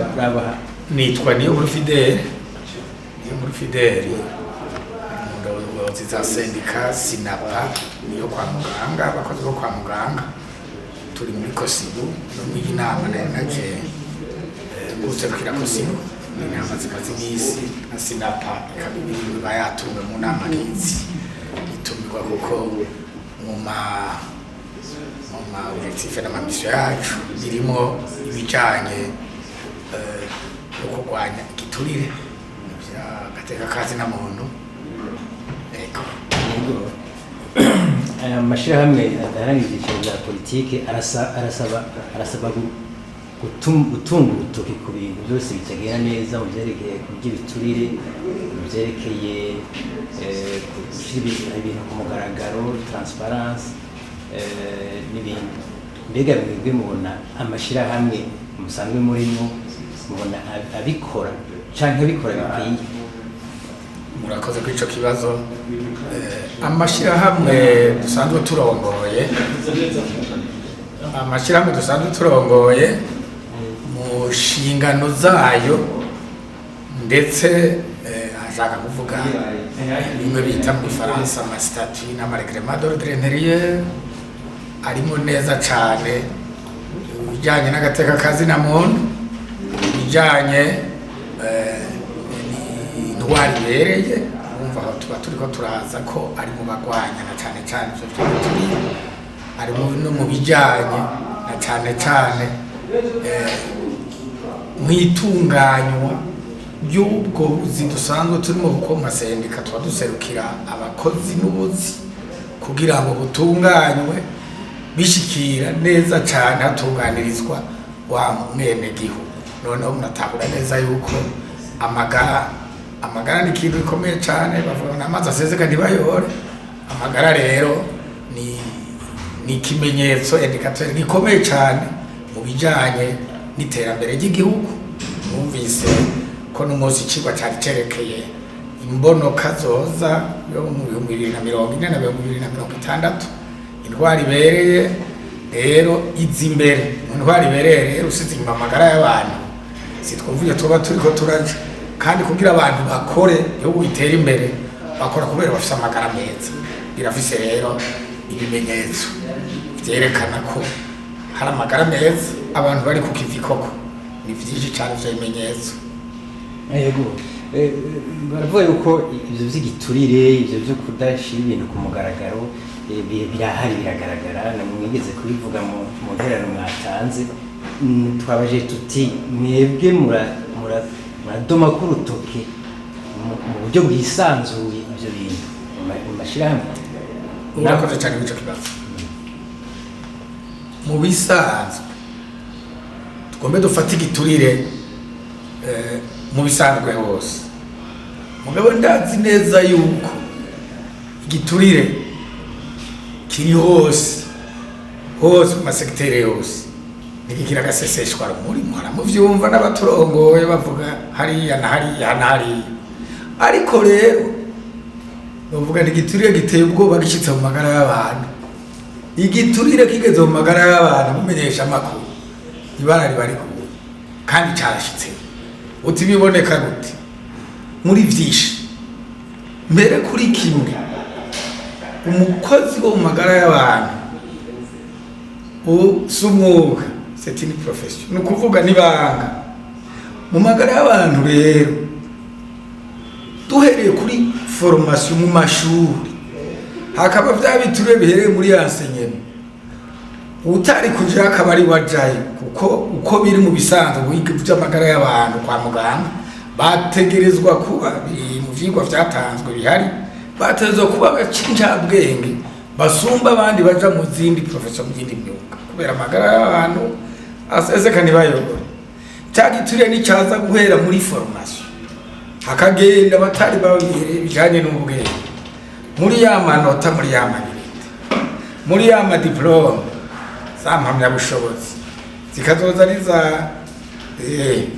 turabaha nitwa Niyonkuru Fidel umuyobozi za syndicate SINAPA niyo kwa Muganga, abakozi bo kwa Muganga turi muri kosibu no mu inama naje guserukira kosibu inama zimaze imisi na SINAPA ikabiri bayatumwe mu nama nkizi itumirwa kuko mu objectif na mission yacu birimo ibijanye no kurwanya igiturire gateka kazi na muntu. aya mashirahamwe adaharanira ibyiciro bya politike arasaba gutunga urutoki ku bintu byose bitagenda neza mu byerekeye by'ibiturire, mu byerekeye gushyira ibintu ku mugaragaro, transparence n'ibindi. Mbega mwebwe mubona amashirahamwe musanzwe murimo mubona abikora canke abikora bikwiye? Murakoze kuri ico kibazo. Amashirahamwe dusanzwe turongoye mu nshingano zayo ndetse ashaka kuvuga bimwe bita mu Faransa ama statut n'amareglement d'ordre intérieur arimo neza cane bijanye n'agateka kazi na muntu, bijanye intwari ibereye. Umva aho tuba turiko turaza ko ari mu bagwanya na cane cane ivyo by'ubuturire, arimo no mu bijanye na cane mwitunganywa y'ubwo buzi dusanzwe turimo gukoma sendika tuba duserukira abakozi n'ubuzi kugira ngo butunganywe bishikira neza cane hatunganirizwa wa mwene gihugu. Noneho muratahura neza yuko amagara ni ikintu gikomeye cyane, bavuga n'amazi aseseka ntibayore. Amagara rero ni ikimenyetso indicateur gikomeye cyane mu bijanye n'iterambere ry'igihugu. Mwumvise ko n'umunsi ikigwa cyari cerekeye imbonoka zoza yo mu 2040 na 2060 intwari ibereye rero izi imbere. Intwari ibereye rero usize inyuma amagara y'abantu sitwumvuye tuba turiko turaje, kandi kugira abantu bakore igihugu bitera imbere bakora kubera bafite amagara meza. Birafise rero ibimenyetso vyerekana ko hari amagara meza, abantu bari ku kivi koko. Ni vyinshi cyane vyo bimenyetso. Yego, baravuga yuko ivyo vy'igiturire, ivyo vyo kudashira ibintu ku mugaragaro birahari, biragaragara. Namwigeze kubivuga mu nterano mwatanze. Twabaje tuti mwebwe muradoma ku rutoke mu buryo bwisanzuye ivyo bintu mu mashirahamwe. Urakoze cyane ico kibazo. Mu bisanzwe tugombe dufata igiturire mu bisanzwe hose. Mugabo ndazi neza yuko igiturire kiri hose mu masekiteri yose. Nikikira gaseseshwa muri mwara muvyumva n'abaturongoye bavuga hariya na hariya. Ariko rero bavuga igiturire giteye ubwoba gishitse mu magara y'abantu. Igiturire kigeze mu magara y'abantu mumenyesha amakuru ibara riba rikuye kandi cyarashitse. Uti biboneka gute? Muri vyinshi mbere kuri kimwe, umukozi wo mu magara y'abantu usumwuga c'est une profession, no kuvuga nibanga mu magara y'abantu. Rero duhereye kuri formation mu mashuri hakaba vya biturire bihereye muri enseignement, utari kuja akabari wajaye kuko uko biri mu bisanzwe by'amagara y'abantu kwa Muganga bategerezwa kuba mu vyigwa vyatanzwe bihari, bategerezwa kuba bacinja bwenge basumba abandi baja mu zindi profession mu zindi myuga, kubera amagara y'abantu aseseka ntibayobore. Cyagiturire ni cyaza guhera muri formation hakagenda batari babire bijanye n'ubwenge, muri ya manota, muri ya manite, muri ya diplome zampamya bushobozi zikazoza niza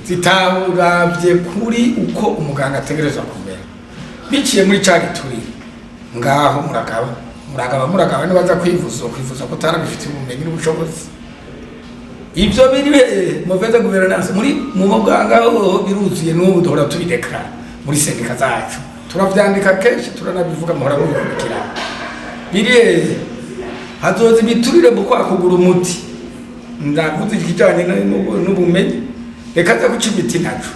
zitahuravye kuri uko umuganga ategerezwa kumera biciye muri cyagiturire. Ngaho muragaba nibaza kwivuza ko utarabifite ubumenyi n'ubushobozi. ibyo biri muveze guverinance mu muganga ho biruzuye n'ubu duhora tubidekara muri sendika zacu turavyandika kenshi turanabivuga muhora mubikurikira biri hazoza ibiturire mu kwakugura umuti ndavuze ikijanye n'ubumenyi reka za guca imiti naco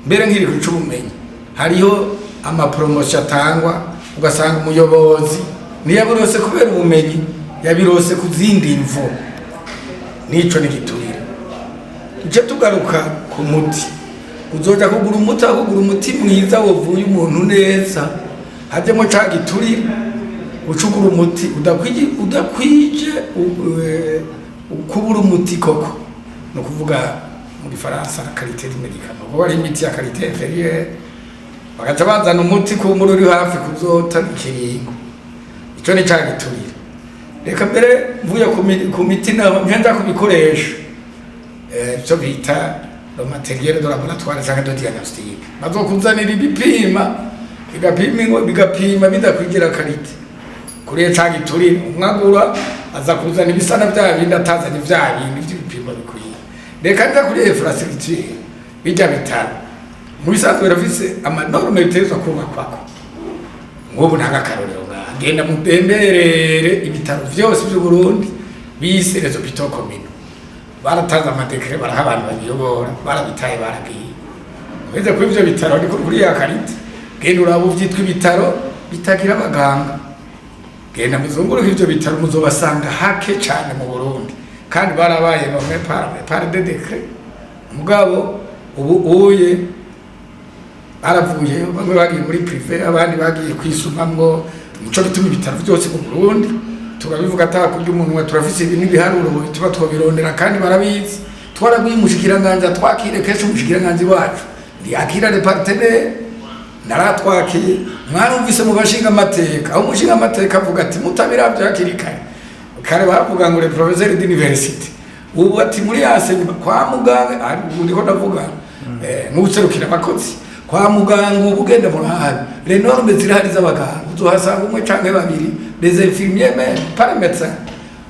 mbere nkiri guca ubumenyi hariho amapromotion atangwa ugasanga umuyobozi ntiyabirose kubera ubumenyi yabirose ku zindi mvo nico n'igiturire uje tugaruka ku muti uzoja kugura umuti akugura umuti mwiza wovuye umuntu neza hajemo ca giturire ucugura umuti udakwije kubura umuti koko no kuvuga mu gifaransa la qualité du médicament ko ari imiti ya qualité inférieure bagaca bazana umuti ku muri uri hafi kuzota ikiringo ico ni ca giturire reka mbere mvuye ku miti nenda kubikoresha cyo bita le matériel de laboratoire cyangwa de diagnostic bazokuzanira ibipima bigapima bidakwigira qualité kuri ca giturire umwagura aza kuzana ibisana bya bindi atazanye vya bindi by'ibipimo bikwiye reka nda kuri infrastructure bijya bitaro mu bisanzwe rafise amanorme bitezwa kubakwako ngobu nanga karorero genda mutemberere ibitaro byose by'u Burundi bise les hôpitaux communaux baratanze amadekre baraha abantu babiyobora barabitaye baragiye beze kuri ibyo bitaro ariko kuri ya karite genda urabo byitwa ibitaro bitagira abaganga genda muzunguruka ibyo bitaro muzobasanga hake cyane mu Burundi kandi barabaye no par de décret mugabo ubu uye baravuye bamwe bagiye muri privé abandi bagiye kwisumamwo nico bituma ibitaro byose mu Burundi turabivuga atakurya umuntu wa turafise ibintu biharuro tuba twobirondera kandi barabizi twarabwimushikiranganje twakire kesho umushikiranganje wacu ndi akira le partenaire naratwakiye mwarumvise mu bashinga amateka aho umushinga amateka avuga ati mutabiravyo yakirikanye kare bavuga ngo le professeur d'université ubu ati muri yase kwa muganga ndiko ndavuga n'userukira abakozi kwa muganga ubu genda mu habi les normes zirahari z'abaganga uzohasanga umwe canke babiri les infirmiers même pas les médecins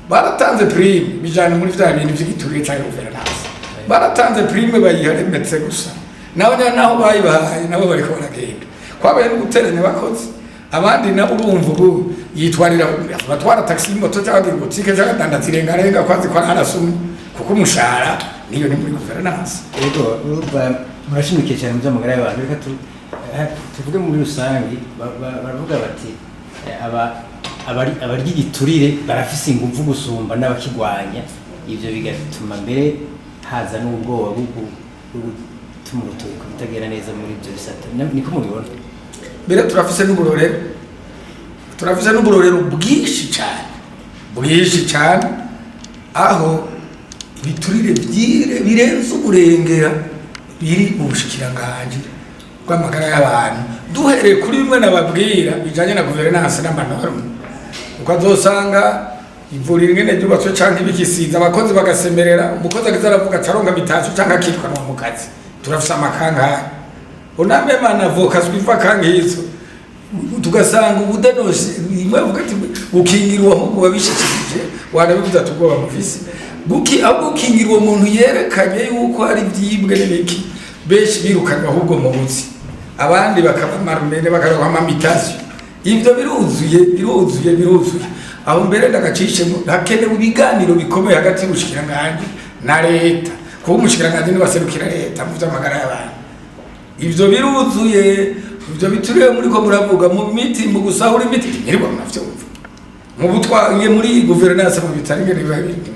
baratanze prime bijanye muri vya bintu by'igiturire cyangwa guverinance baratanze prime bayihare médecin gusa naho bayibahaye nabo bariko baragenda kwabaye no guteranya abakozi abandi nabo urumva ubu yitwarira batwara taxi moto cyangwa boutique cyangwa dandaza irengarenga kwazi kwa arasumye kuko umushahara niyo ni muri guverinance yego murashimikiye cyane mu by'amagara y'abantu reka tuvuge muri rusange baravuga bati abarya igiturire barafise ingufu gusumba n'abakigwanya ivyo bigatuma mbere haza n'ubwoba bwo gutuma urutoki bitagera neza muri ibyo bisata niko mubibona mbere turafise n'uburorero bwinshi cyane aho ibiturire birenze uburengera biri mu bushikiranganje bw'amagara y'abantu duhereye kuri bimwe nababwira bijanye na guverinance n'amanorme uko azosanga ivuriro ingene ryubatswe canke ibikisiza abakozi bagasemerera umukozi agizaravuga caronga mitasyo canke akitwanwa mu kazi turafise amakanga unambe mana avoka swiva kangizo tugasanga ubudanoshi imwe avuga ati ukingirwa mu babishikije wanabivuza tugwa bamufise gukingirwa umuntu yerekanye yuko ari byibwe n'ibiki benshi birukanwa ahubwo mu buzi abandi bakabamara bakaroha amamitasiyo ivyo biruzuye aho mbere ndagacishe hakenewe ibiganiro bikomeye hagati y'ubushikiranganje na leta kuko umushikiranganje ni waserukira leta mu vy'amagara y'abantu ivyo biruzuye ivyo bituriye muri ko muravuga mu miti mu gusahura imiti nirwa munavyumva mu butwaye muri guverinance mu bitari ngene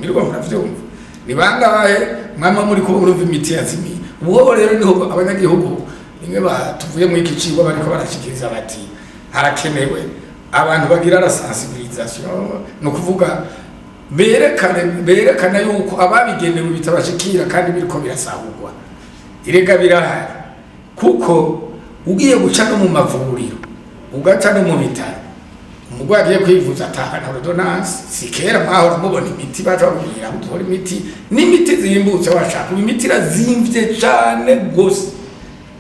nirwa munavyumva nibangaye mwama muri ko urumva imiti yazimiye ubu rero niho abanyagihugu nimwe batuvuye mu iki cigwa bariko barashikiriza bati harakenewe abantu bagira la sensibilisation no kuvuga berekana yuko ababigenewe bitabashikira kandi biriko birasahurwa irega birahari kuko ugiye guca no mu mavuriro ugaca no mu bitaro umugwayi agiye kwivuza atahana ordonnance sikera mwahora mubona imiti baca babwira utora imiti n'imiti zimbutse washaka imiti irazimvye cane gose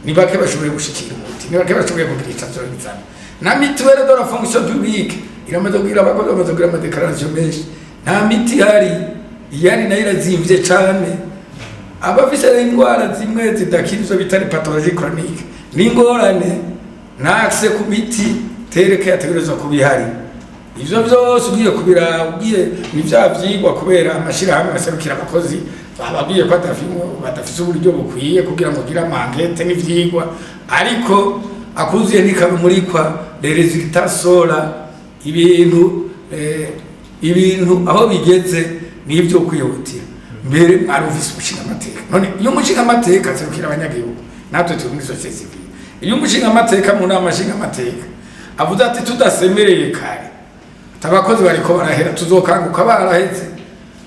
ni bake bashoboye gushikira umuti ni bake bashoboye kugira icyo bizana na mituelle de la fonction publique iramaze kugira abakozi bamaze kugira amadeclaration menshi nta miti hari iyari nayo irazimvye cane abafise indwara zimwe zidakira ivyo bitari pathologie chronique n'ingorane ntakse ku miti tereke yategerezwa kubihari ivyo vyose ugiye kubira ugiye nivyavyigwa kubera amashirahamwe aserukira abakozi bababwiye ko badafise uburyo bukwiye kugira ngo gira mangete n'ivyigwa ariko akuziye ntikamurikwa resultat sola ibintu aho bigeze nivyo kwihutira mbere arufise umushinga amateka none iyo umushinga amateka aserukira abanyagihugu natwe turi muri societe civile iyo umushinga amateka mu nama nshinga amateka avuze ati tudasemereye kare abakozi bariko barahera tuzokanguka baraheze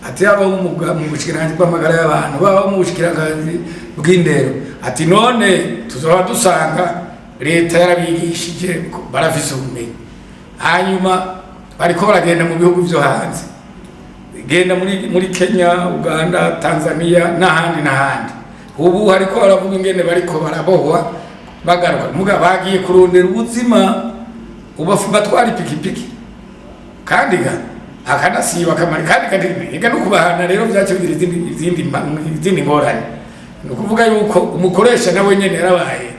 ati abo mu bushikiranganje bw'amagara y'abantu baba mu bushikiranganje bw'indero ati none tuzoba dusanga leta yarabigishije barafise ubumenyi hanyuma bariko baragenda mu bihugu vyo hanze genda muri Kenya Uganda Tanzania n'ahandi ubu hariko baravuga ingene bariko barabohwa bagaruka muga bagiye kurondera ubuzima ubafuba twari pikipiki kandi akanasiba kamari kandi ega no kubahana rero byacyugira izindi ngorane no kuvuga yuko umukoresha nawe nyene yarabaye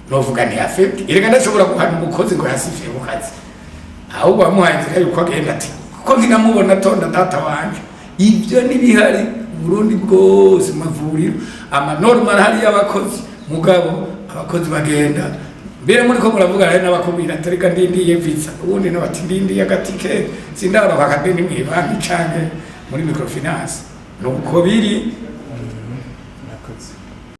novuga ni afete irega ndashobora guhana umukozi ngo yasifye mu kazi ahubwo bamuhanzira yuko agenda ati kuko nginamubona tonda data wanje ibyo nibihari Burundi bwose mavuriro ama normal hari y'abakozi mugabo abakozi bagenda mbere muri ko muravuga rero n'abakubira tereka ndindiye visa ubundi nabati ndindiye agatike sindaro bakadeni mwibanki canke muri microfinance nuko biri